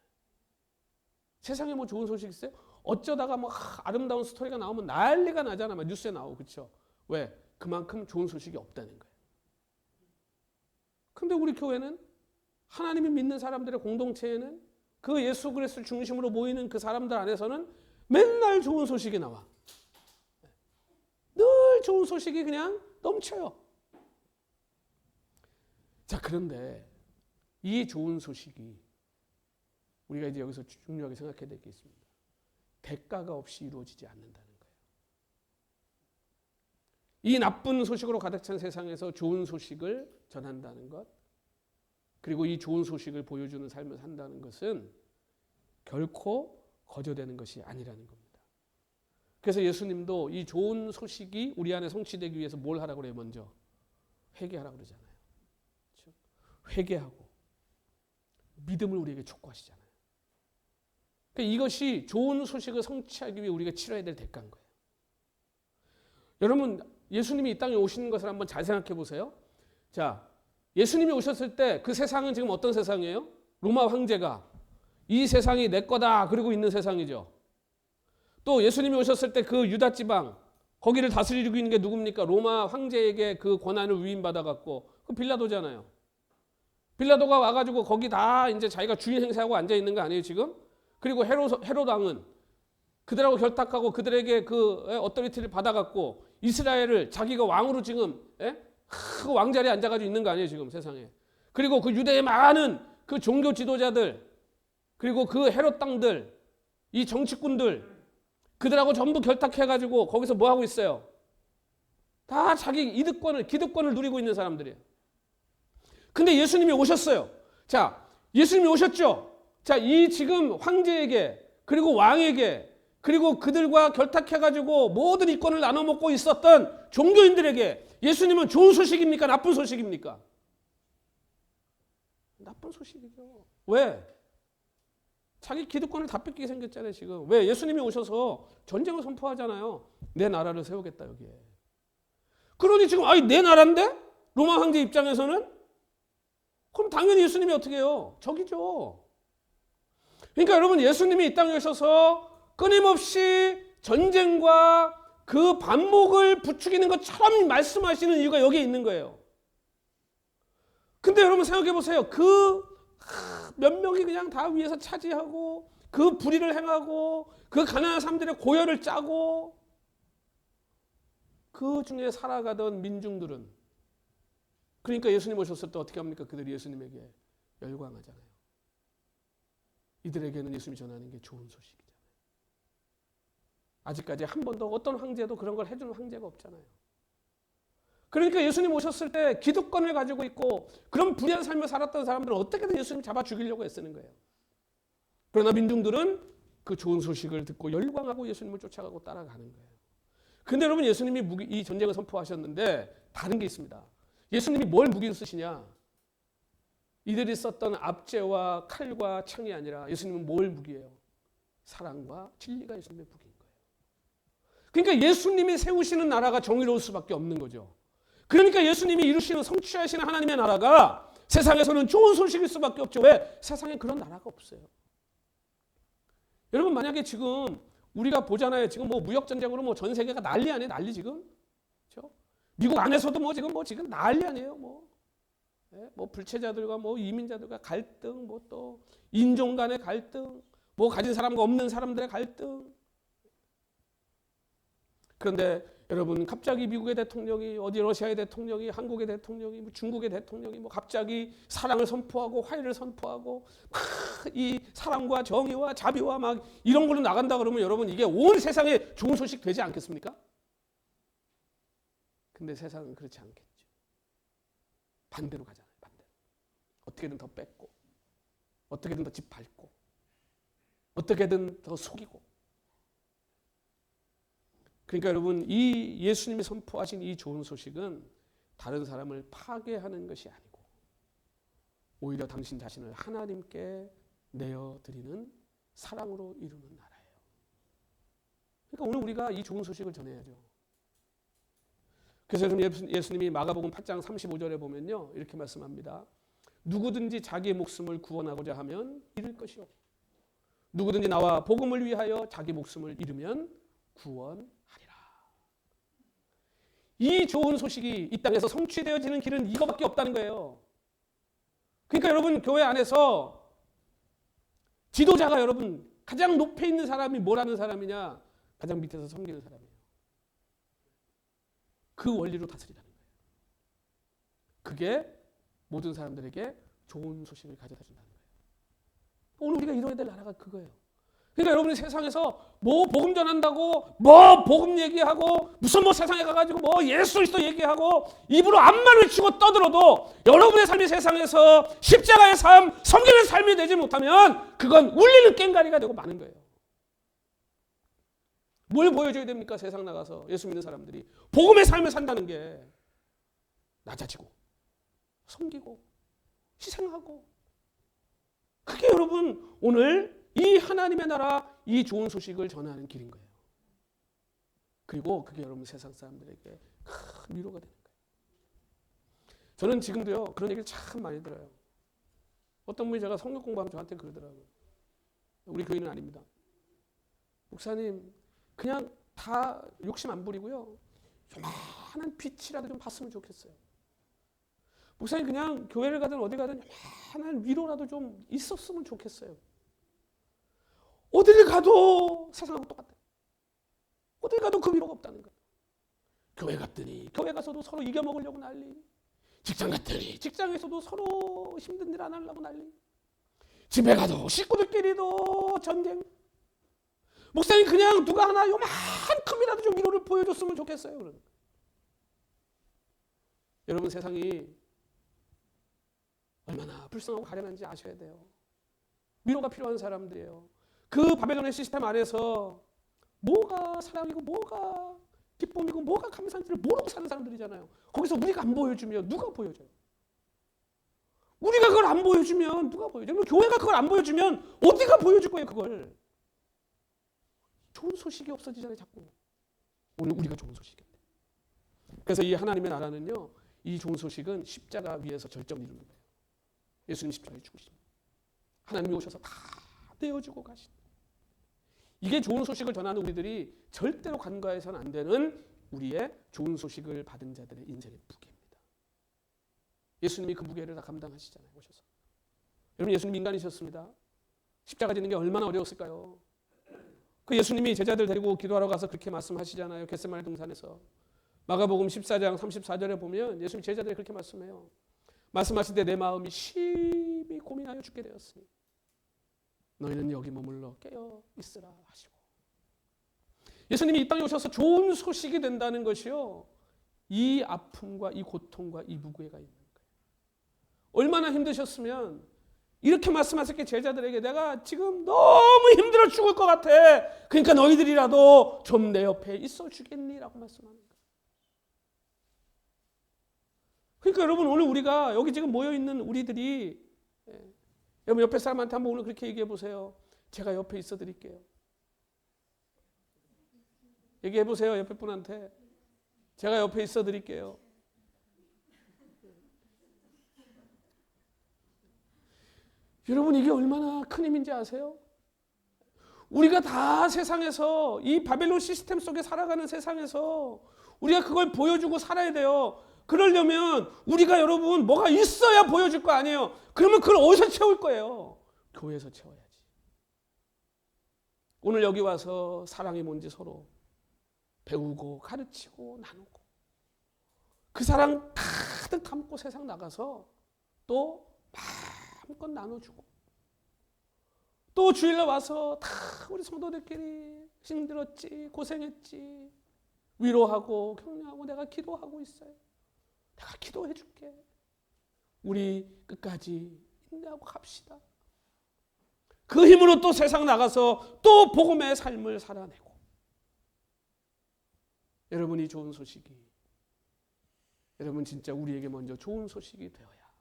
세상에 뭐 좋은 소식 있어요? 어쩌다가 뭐 아름다운 스토리가 나오면 난리가 나잖아. 막 뉴스에 나오고 그렇죠? 왜? 그만큼 좋은 소식이 없다는 거예요. 근데 우리 교회는 하나님이 믿는 사람들의 공동체에는 그 예수 그리스도를 중심으로 모이는 그 사람들 안에서는 맨날 좋은 소식이 나와. 늘 좋은 소식이 그냥 넘쳐요. 자, 그런데 이 좋은 소식이 우리가 이제 여기서 중요하게 생각해야 될 게 있습니다. 대가가 없이 이루어지지 않는다는 거예요. 이 나쁜 소식으로 가득 찬 세상에서 좋은 소식을 전한다는 것, 그리고 이 좋은 소식을 보여주는 삶을 산다는 것은 결코 거저되는 것이 아니라는 겁니다. 그래서 예수님도 이 좋은 소식이 우리 안에 성취되기 위해서 뭘 하라고 그래요? 먼저 회개하라고 그러잖아요. 그렇죠? 회개하고 믿음을 우리에게 촉구하시잖아요. 그러니까 이것이 좋은 소식을 성취하기 위해 우리가 치러야 될 대가인 거예요. 여러분 예수님이 이 땅에 오시는 것을 한번 잘 생각해 보세요. 자, 예수님이 오셨을 때 그 세상은 지금 어떤 세상이에요? 로마 황제가 이 세상이 내 거다 그러고 있는 세상이죠. 또 예수님이 오셨을 때 그 유다 지방 거기를 다스리고 있는 게 누굽니까? 로마 황제에게 그 권한을 위임받아 갖고 그 빌라도잖아요. 빌라도가 와가지고 거기 다 이제 자기가 주인 행세하고 앉아 있는 거 아니에요 지금? 그리고 헤롯 왕은 그들하고 결탁하고 그들에게 그 어토리티를 받아갖고 이스라엘을 자기가 왕으로 지금 그 왕자리에 앉아가지고 있는 거 아니에요 지금 세상에. 그리고 그 유대의 많은 그 종교 지도자들 그리고 그 헤롯 땅들 이 정치꾼들 그들하고 전부 결탁해가지고 거기서 뭐 하고 있어요? 다 자기 기득권을 누리고 있는 사람들이에요. 근데 예수님이 오셨어요. 자, 예수님이 오셨죠. 자, 이 지금 황제에게 그리고 왕에게 그리고 그들과 결탁해가지고 모든 이권을 나눠 먹고 있었던 종교인들에게 예수님은 좋은 소식입니까? 나쁜 소식입니까? 나쁜 소식이죠. 왜? 자기 기득권을 다 뺏기게 생겼잖아요 지금. 왜? 예수님이 오셔서 전쟁을 선포하잖아요. 내 나라를 세우겠다 여기에. 그러니 지금 내 나라인데? 로마 황제 입장에서는 그럼 당연히 예수님이 어떻게 해요? 적이죠. 그러니까 여러분, 예수님이 이 땅에 오셔서 끊임없이 전쟁과 그 반목을 부추기는 것처럼 말씀하시는 이유가 여기에 있는 거예요. 근데 여러분 생각해 보세요. 그 몇 명이 그냥 다 위에서 차지하고 그 불의를 행하고 그 가난한 사람들의 고열을 짜고 그 중에 살아가던 민중들은, 그러니까 예수님 오셨을 때 어떻게 합니까? 그들이 예수님에게 열광하잖아요. 이들에게는 예수님이 전하는 게 좋은 소식이잖아요. 아직까지 한 번도 어떤 황제도 그런 걸 해주는 황제가 없잖아요. 그러니까 예수님 오셨을 때 기득권을 가지고 있고 그런 불의한 삶을 살았던 사람들은 어떻게든 예수님 잡아 죽이려고 애쓰는 거예요. 그러나 민중들은 그 좋은 소식을 듣고 열광하고 예수님을 쫓아가고 따라가는 거예요. 근데 여러분, 예수님이 이 전쟁을 선포하셨는데 다른 게 있습니다. 예수님이 뭘 무기로 쓰시냐? 이들이 썼던 압제와 칼과 창이 아니라 예수님은 뭘 무기예요? 사랑과 진리가 예수님의 무기인 거예요. 그러니까 예수님이 세우시는 나라가 정의로울 수밖에 없는 거죠. 그러니까 예수님이 이루시는 성취하시는 하나님의 나라가 세상에서는 좋은 소식일 수밖에 없죠. 왜? 세상에 그런 나라가 없어요. 여러분, 만약에 지금 우리가 보잖아요. 지금 뭐 무역 전쟁으로 뭐 전 세계가 난리 아니에요, 난리 지금. 그렇죠? 미국 안에서도 지금 난리 아니에요. 뭐 불체자들과 뭐 이민자들과 갈등, 뭐 또 인종 간의 갈등, 뭐 가진 사람과 없는 사람들의 갈등. 그런데 여러분, 갑자기 미국의 대통령이, 어디 러시아의 대통령이, 한국의 대통령이, 뭐 중국의 대통령이 뭐 갑자기 사랑을 선포하고 화해를 선포하고 막 이 사랑과 정의와 자비와 막 이런 걸로 나간다 그러면 여러분, 이게 온 세상에 좋은 소식 되지 않겠습니까? 근데 세상은 그렇지 않겠죠. 반대로 가잖아요. 반대로. 어떻게든 더 뺏고, 어떻게든 더 집 밟고, 어떻게든 더 속이고. 그러니까 여러분, 이 예수님이 선포하신 이 좋은 소식은 다른 사람을 파괴하는 것이 아니고 오히려 당신 자신을 하나님께 내어드리는 사랑으로 이루는 나라예요. 그러니까 오늘 우리가 이 좋은 소식을 전해야죠. 그래서 예수님이 마가복음 8장 35절에 보면요, 이렇게 말씀합니다. 누구든지 자기의 목숨을 구원하고자 하면 잃을 것이요, 누구든지 나와 복음을 위하여 자기 목숨을 잃으면 구원하리라. 이 좋은 소식이 이 땅에서 성취되어지는 길은 이거밖에 없다는 거예요. 그러니까 여러분, 교회 안에서 지도자가 여러분 가장 높에 있는 사람이 뭐라는 사람이냐? 가장 밑에서 섬기는 사람이에요. 그 원리로 다스리라는 거예요. 그게 모든 사람들에게 좋은 소식을 가져다 준다는 거예요. 오늘 우리가 이뤄야 될 나라가 그거예요. 그러니까 여러분이 세상에서 뭐 복음 전한다고 뭐 복음 얘기하고 무슨 뭐 세상에 가가지고 뭐 예수 그리스도 얘기하고 입으로 암만 외치고 떠들어도 여러분의 삶이 세상에서 십자가의 삶, 성경의 삶이 되지 못하면 그건 울리는 꽹과리가 되고 마는 거예요. 뭘 보여줘야 됩니까? 세상 나가서 예수 믿는 사람들이 복음의 삶을 산다는 게 낮아지고 섬기고 희생하고, 그게 여러분 오늘 이 하나님의 나라, 이 좋은 소식을 전하는 길인 거예요. 그리고 그게 여러분 세상 사람들에게 큰 위로가 되는 거예요. 저는 지금도요 그런 얘기를 참 많이 들어요. 어떤 분이 제가 성경 공부하면 저한테 그러더라고요. 우리 교인은 아닙니다. 목사님, 그냥 다 욕심 안 부리고요, 요만한 빛이라도 좀 봤으면 좋겠어요. 목사님, 그냥 교회를 가든 어디 가든 요만한 위로라도 좀 있었으면 좋겠어요. 어딜 가도 세상하고 똑같아요. 어딜 가도 그 위로가 없다는 거예요. 교회 갔더니 교회 가서도 서로 이겨먹으려고 난리, 직장 갔더니 직장에서도 서로 힘든 일 안 하려고 난리, 집에 가도 식구들끼리도 전쟁. 목사님, 그냥 누가 하나 요만큼이라도 좀 위로를 보여줬으면 좋겠어요. 그러는 거예요. 여러분, 세상이 얼마나 불쌍하고 가련한지 아셔야 돼요. 위로가 필요한 사람들이에요. 그 바벨론의 시스템 안에서 뭐가 사랑이고 뭐가 기쁨이고 뭐가 감사한지를 모르고 사는 사람들이잖아요. 거기서 우리가 안 보여주면 누가 보여줘요? 우리가 그걸 안 보여주면 누가 보여줘요? 교회가 그걸 안 보여주면 어디가 보여줄 거예요, 그걸? 좋은 소식이 없어지잖아요, 자꾸. 오늘 우리가 좋은 소식인데. 그래서 이 하나님의 나라는요, 이 좋은 소식은 십자가 위에서 절정을 이루는 거예요. 예수님 십자가에 죽으십니다. 하나님이 오셔서 다 떼어주고 가신. 이게 좋은 소식을 전하는 우리들이 절대로 간과해서는 안 되는 우리의 좋은 소식을 받은 자들의 인생의 무게입니다. 예수님이 그 무게를 다 감당하시잖아요. 오셔서. 여러분, 예수님 인간이셨습니다. 십자가 지는 게 얼마나 어려웠을까요? 그 예수님이 제자들 데리고 기도하러 가서 그렇게 말씀하시잖아요. 겟세마네 동산에서. 마가복음 14장 34절에 보면 예수님 제자들이 그렇게 말씀해요. 말씀하실 때 내 마음이 심히 고민하여 죽게 되었으니 너희는 여기 머물러 깨어 있으라 하시고. 예수님이 이 땅에 오셔서 좋은 소식이 된다는 것이요, 이 아픔과 이 고통과 이 무게가 있는 거예요. 얼마나 힘드셨으면 이렇게 말씀하실 게 제자들에게 내가 지금 너무 힘들어 죽을 것 같아. 그러니까 너희들이라도 좀 내 옆에 있어 주겠니? 라고 말씀하는 거예요. 그러니까 여러분, 오늘 우리가 여기 지금 모여있는 우리들이, 여러분 옆에 사람한테 한번 오늘 그렇게 얘기해 보세요. 제가 옆에 있어 드릴게요. 얘기해 보세요. 옆에 분한테. 제가 옆에 있어 드릴게요. 여러분, 이게 얼마나 큰 힘인지 아세요? 우리가 다 세상에서, 이 바벨론 시스템 속에 살아가는 세상에서 우리가 그걸 보여주고 살아야 돼요. 그러려면 우리가 여러분 뭐가 있어야 보여줄 거 아니에요. 그러면 그걸 어디서 채울 거예요? 교회에서 채워야지. 오늘 여기 와서 사랑이 뭔지 서로 배우고 가르치고 나누고, 그 사랑 가득 담고 세상 나가서 또 마음껏 나눠주고, 또 주일날 와서 다 우리 성도들끼리 힘들었지, 고생했지, 위로하고 격려하고 내가 기도하고 있어요. 내가 기도해 줄게. 우리 끝까지 인내하고 갑시다. 그 힘으로 또 세상 나가서 또 복음의 삶을 살아내고. 여러분이 좋은 소식이, 여러분 진짜 우리에게 먼저 좋은 소식이 되어야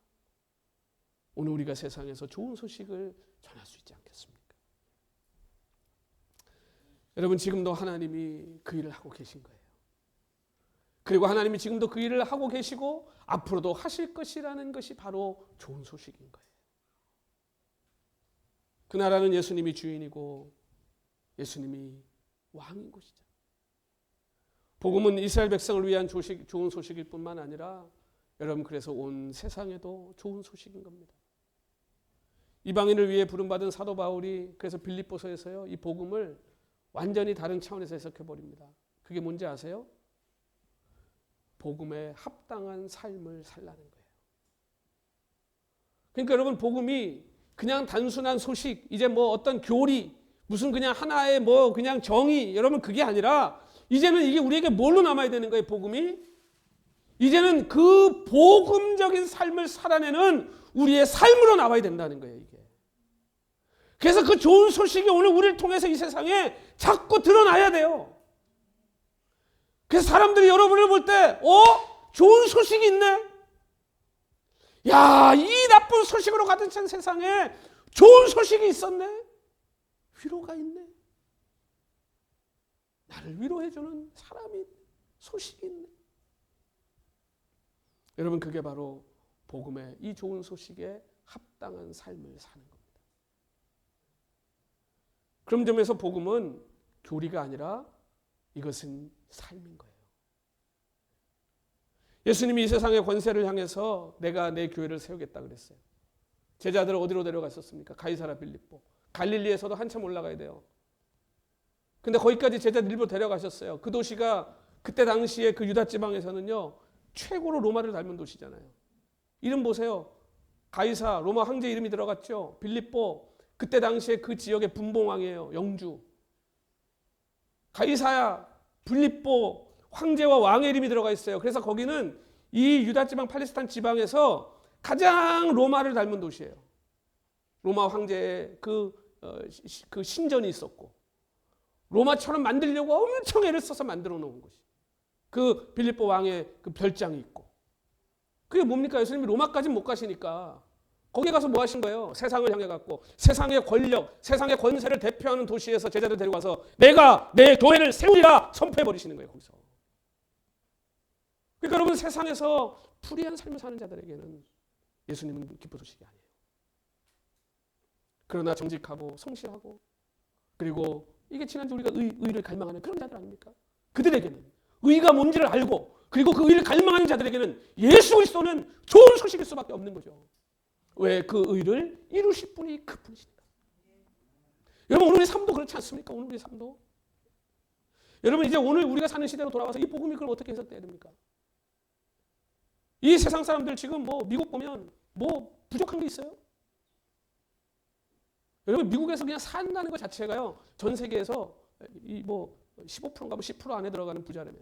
오늘 우리가 세상에서 좋은 소식을 전할 수 있지 않겠습니까? 여러분, 지금도 하나님이 그 일을 하고 계신 거예요. 그리고 하나님이 지금도 그 일을 하고 계시고 앞으로도 하실 것이라는 것이 바로 좋은 소식인 거예요. 그 나라는 예수님이 주인이고 예수님이 왕인 곳이죠. 복음은 이스라엘 백성을 위한 좋은 소식일 뿐만 아니라 여러분, 그래서 온 세상에도 좋은 소식인 겁니다. 이방인을 위해 부름받은 사도 바울이 그래서 빌립보서에서요, 이 복음을 완전히 다른 차원에서 해석해버립니다. 그게 뭔지 아세요? 복음에 합당한 삶을 살라는 거예요. 그러니까 여러분, 복음이 그냥 단순한 소식, 이제 뭐 어떤 교리, 무슨 그냥 하나의 뭐 그냥 정의, 여러분 그게 아니라 이제는 이게 우리에게 뭘로 남아야 되는 거예요, 복음이? 이제는 그 복음적인 삶을 살아내는 우리의 삶으로 나와야 된다는 거예요, 이게. 그래서 그 좋은 소식이 오늘 우리를 통해서 이 세상에 자꾸 드러나야 돼요. 그래서 사람들이 여러분을 볼 때, 좋은 소식이 있네? 야, 이 나쁜 소식으로 가득 찬 세상에 좋은 소식이 있었네? 위로가 있네? 나를 위로해주는 사람이 있네? 소식이 있네? 여러분, 그게 바로 복음의 이 좋은 소식에 합당한 삶을 사는 겁니다. 그런 점에서 복음은 교리가 아니라 이것은 삶인 거예요. 예수님이 이 세상의 권세를 향해서 내가 내 교회를 세우겠다 그랬어요. 제자들을 어디로 데려갔었습니까? 가이사라 빌립보. 갈릴리에서도 한참 올라가야 돼요. 근데 거기까지 제자들 일부 데려가셨어요. 그 도시가 그때 당시에 그 유다 지방에서는요, 최고로 로마를 닮은 도시잖아요. 이름 보세요. 가이사, 로마 황제 이름이 들어갔죠. 빌립보, 그때 당시에 그 지역의 분봉왕이에요. 영주. 가이사야, 빌립보, 황제와 왕의 이름이 들어가 있어요. 그래서 거기는 이 유다 지방 팔레스타인 지방에서 가장 로마를 닮은 도시예요. 로마 황제의 그 신전이 있었고, 로마처럼 만들려고 엄청 애를 써서 만들어 놓은 곳이, 그 빌립보 왕의 그 별장이 있고. 그게 뭡니까? 예수님이 로마까지는 못 가시니까 거기에 가서 뭐 하신 거예요? 세상을 향해 갖고 세상의 권력, 세상의 권세를 대표하는 도시에서 제자들 데리고 와서 내가 내 교회를 세우리라 선포해 버리시는 거예요. 거기서. 그러니까 여러분, 세상에서 불의한 삶을 사는 자들에게는 예수님은 기쁜 소식이 아니에요. 그러나 정직하고 성실하고, 그리고 이게 지난주 우리가 의를 갈망하는 그런 자들 아닙니까? 그들에게는 의가 뭔지를 알고, 그리고 그 의를 갈망하는 자들에게는 예수 그리스도는 좋은 소식일 수밖에 없는 거죠. 왜? 그 의를 이루실 분이 그분이시니까. 여러분, 오늘 우리 삶도 그렇지 않습니까? 오늘 우리 삶도. 여러분, 이제 오늘 우리가 사는 시대로 돌아와서 이 복음이 그걸 어떻게 해석돼야 됩니까? 이 세상 사람들 지금 뭐 미국 보면 뭐 부족한 게 있어요? 여러분, 미국에서 그냥 산다는 것 자체가요, 전 세계에서 이 뭐 15%인가 뭐 10% 안에 들어가는 부자라며.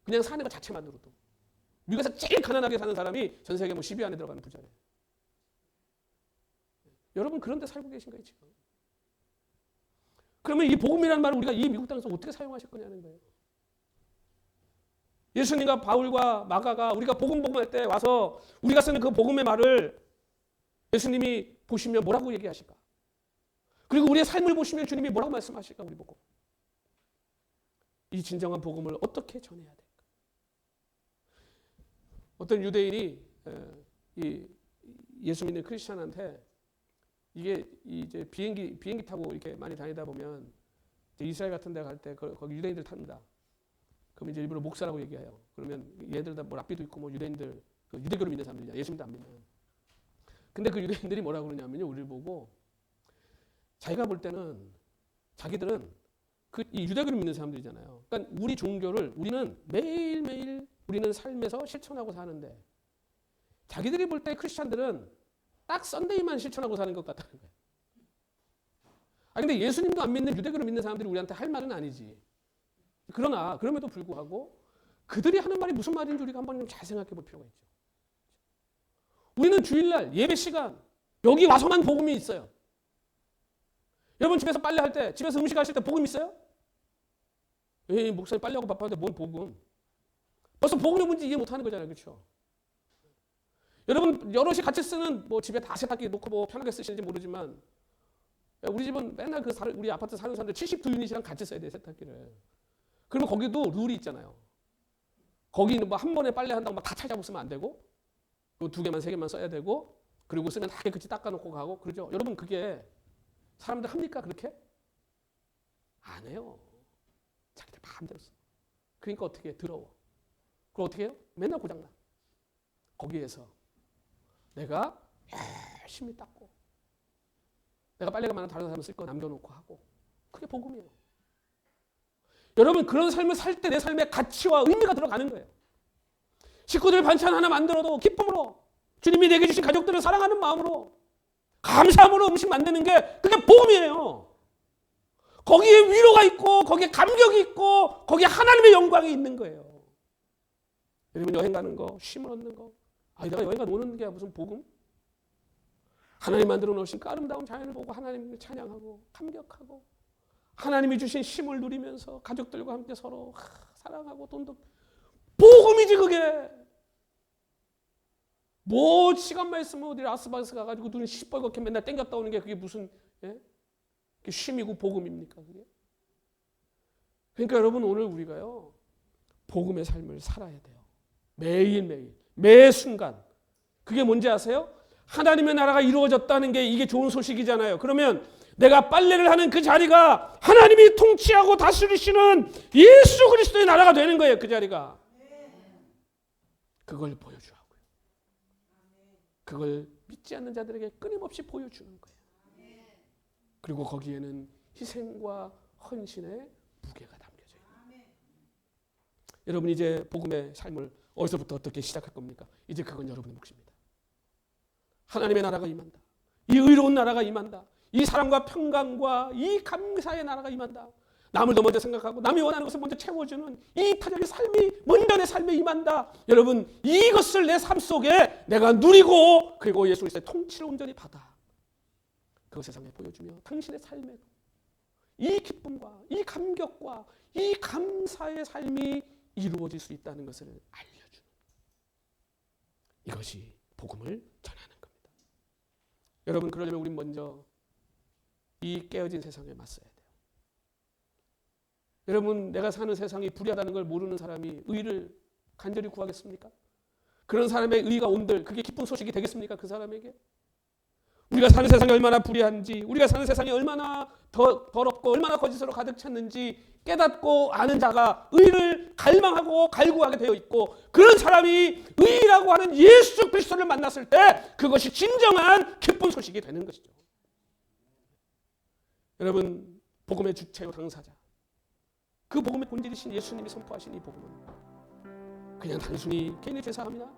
그냥 사는 것 자체만으로도. 미국에서 제일 가난하게 사는 사람이 전 세계 뭐 10위 안에 들어가는 부자래요. 여러분, 그런 데 살고 계신가요, 지금? 그러면 이 복음이라는 말을 우리가 이 미국 땅에서 어떻게 사용하실 거냐는 거예요. 예수님과 바울과 마가가 우리가 복음할 때 와서 우리가 쓰는 그 복음의 말을 예수님이 보시면 뭐라고 얘기하실까? 그리고 우리의 삶을 보시면 주님이 뭐라고 말씀하실까? 우리 보고. 이 진정한 복음을 어떻게 전해야 될까? 어떤 유대인이 이 예수 믿는 크리스천한테 이게 이제 비행기 타고 이렇게 많이 다니다 보면 이스라엘 같은 데 갈 때 거기 유대인들 탑니다. 그럼 이제 일부러 목사라고 얘기해요. 그러면 얘들 다 뭐 랍비도 있고 뭐 유대인들, 그 유대교를 믿는 사람들이야. 예수님도 안 믿는. 근데 그 유대인들이 뭐라고 그러냐면요, 우리를 보고 자기가 볼 때는 자기들은 이 유대교를 믿는 사람들이잖아요. 그러니까 우리 종교를 우리는 매일매일 우리는 삶에서 실천하고 사는데 자기들이 볼 때 크리스찬들은 딱 썬데이만 실천하고 사는 것 같다는 거예요. 근데 예수님도 안 믿는 유대교를 믿는 사람들이 우리한테 할 말은 아니지. 그러나 그럼에도 불구하고 그들이 하는 말이 무슨 말인지 우리가 한번 좀 잘 생각해 볼 필요가 있죠. 우리는 주일날 예배 시간 여기 와서만 복음이 있어요. 여러분, 집에서 빨래할 때, 집에서 음식 하실 때 복음 있어요? 에이, 목사님 빨래하고 바빠는데 뭘 복음? 벌써 복음의 문제 이해 못하는 거잖아요, 그렇죠? 여러분, 여럿이 같이 쓰는 뭐 집에 다 세탁기 놓고 뭐 편하게 쓰시는지 모르지만 우리 집은 맨날 우리 아파트 사는 사람들 79유닛이랑 같이 써야 돼요, 세탁기를. 그러면 거기도 룰이 있잖아요. 거기는 뭐 한 번에 빨래한다고 막 다 찰잡고 쓰면 안 되고, 그 2개만 3개만 써야 되고, 그리고 쓰면 다 깨끗이 닦아놓고 가고, 그러죠. 여러분, 그게 사람들 합니까, 그렇게? 안 해요. 자기들 마음대로 써. 그러니까 어떻게 해? 더러워. 그럼 어떻게 해요? 맨날 고장나. 거기에서 내가 열심히 닦고, 내가 빨래가 많은 다른 사람 쓸 거 남겨놓고 하고, 그게 복음이에요. 여러분, 그런 삶을 살 때 내 삶에 가치와 의미가 들어가는 거예요. 식구들 반찬 하나 만들어도 기쁨으로, 주님이 내게 주신 가족들을 사랑하는 마음으로, 감사함으로 음식 만드는 게 그게 복음이에요. 거기에 위로가 있고, 거기에 감격이 있고, 거기에 하나님의 영광이 있는 거예요. 여러분, 여행 가는 거, 쉼을 얻는 거, 내가 여행 가 노는 게 무슨 복음? 하나님 만들어 놓으신 그 아름다운 자연을 보고 하나님을 찬양하고 감격하고, 하나님이 주신 쉼을 누리면서 가족들과 함께 서로 사랑하고 돈도, 복음이지 그게. 뭐 시간만 있으면 어디 라스베가스 가가지고 눈이 시뻘겋게 맨날 땡겼다 오는 게 그게 무슨 그게 쉼이고 복음입니까 그게? 그러니까 여러분, 오늘 우리가요 복음의 삶을 살아야 돼요. 매일매일 매 순간. 그게 뭔지 아세요? 하나님의 나라가 이루어졌다는 게 이게 좋은 소식이잖아요. 그러면 내가 빨래를 하는 그 자리가 하나님이 통치하고 다스리시는 예수 그리스도의 나라가 되는 거예요. 그 자리가. 그걸 보여주라고요. 그걸 믿지 않는 자들에게 끊임없이 보여주는 거예요. 그리고 거기에는 희생과 헌신의 무게가 담겨져 있는. 여러분, 이제 복음의 삶을 어디서부터 어떻게 시작할 겁니까? 이제 그건 여러분의 몫입니다. 하나님의 나라가 임한다. 이 의로운 나라가 임한다. 이 사랑과 평강과 이 감사의 나라가 임한다. 남을 더 먼저 생각하고 남이 원하는 것을 먼저 채워주는 이 타적의 삶이 먼저 내 삶에 임한다. 여러분, 이것을 내 삶 속에 내가 누리고, 그리고 예수 그리스도의 통치를 온전히 받아 그 세상에 보여주며 당신의 삶에 이 기쁨과 이 감격과 이 감사의 삶이 이루어질 수 있다는 것을 알려주는, 이것이 복음을 전하는 겁니다. 여러분, 그러려면 우린 먼저 이 깨어진 세상에 맞서야 돼요. 여러분, 내가 사는 세상이 불의하다는 걸 모르는 사람이 의를 간절히 구하겠습니까? 그런 사람의 의가 온들 그게 기쁜 소식이 되겠습니까? 그 사람에게? 우리가 사는 세상이 얼마나 불의한지, 우리가 사는 세상이 얼마나 더럽고 얼마나 거짓으로 가득 찼는지 깨닫고 아는 자가 의를 갈망하고 갈구하게 되어 있고, 그런 사람이 의라고 하는 예수 그리스도를 만났을 때 그것이 진정한 기쁜 소식이 되는 것이죠. 여러분, 복음의 주체요 당사자, 그 복음의 본질이신 예수님이 선포하신 이 복음은 그냥 단순히 개인의 죄사함이나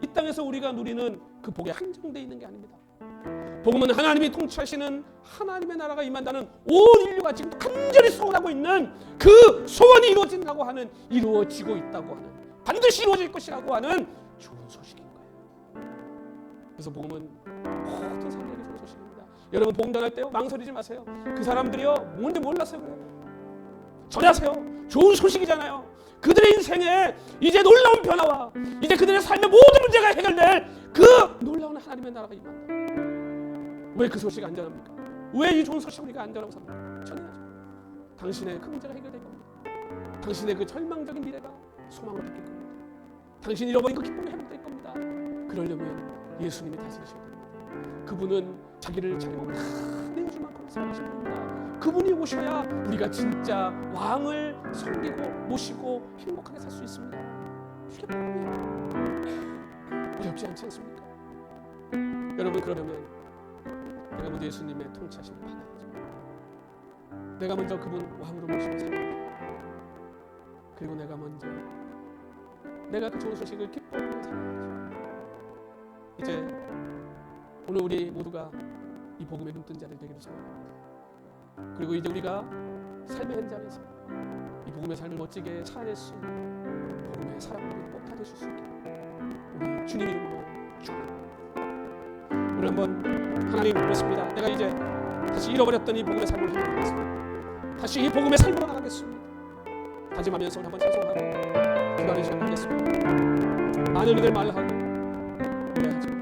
이 땅에서 우리가 누리는 그 복에 한정되어 있는 게 아닙니다. 복음은 하나님이 통치하시는 하나님의 나라가 임한다는 온 인류가 지금 간절히 소원하고 있는 그 소원이 이루어진다고 하는, 이루어지고 있다고 하는, 반드시 이루어질 것이라고 하는 좋은 소식인 거예요. 그래서 복음은 모든 사람에게 좋은 소식입니다. 여러분, 복음 전할 때요 망설이지 마세요. 그 사람들이요 뭔지 몰랐어요. 그래요. 전하세요. 좋은 소식이잖아요. 그들의 인생에 이제 놀라운 변화와 이제 그들의 삶의 모든 문제가 해결될 그 놀라운 하나님의 나라가 임한다. 왜 그 소식이 안전합니까? 왜 이 좋은 소식 우리가 안전하고 삽니까? 전해야죠. 당신의 그 문제가 해결될 겁니다. 당신의 그 절망적인 미래가 소망으로 바뀔 겁니다. 당신이 잃어버린 그 기쁨이 회복될 겁니다. 그러려면 예수님이 다스리셔야 됩니다. 그분은 자기를 자기 몸을 다 내어줄 만큼 사랑하신 분입니다. 그분이 오셔야 우리가 진짜 왕을 섬기고 모시고 행복하게 살 수 있습니다. 이게 복음이에요. 어렵지 않지 않습니까? 여러분, 그러려면 내가 먼저 예수님의 통치하심을 받아야죠. 내가 먼저 그분 왕으로 모시고 살아야죠. 그리고 내가 먼저 내가 그 좋은 소식을 기뻐하며 살아야죠. 이제 오늘 우리 모두가 이 복음의 눈뜬 자를 되기를 소원합니다. 그리고 이제 우리가 삶의 현장에서 이 복음의 삶을 멋지게 살아낼 수 있는 복음의 사람들이 꼭 다 되실 수 있게 우리 주님 이름으로 축원합니다. 우리 한번 하나님 그렇습니다. 내가 이제 다시 잃어버렸던 이 복음의 삶을 회복하겠습니다. 다시 이 복음의 삶으로 나가겠습니다. 다짐하면서 우리 한번 찬송하고 기도하는 시간 갖겠습니다. 많은 이들 말하고 노래하지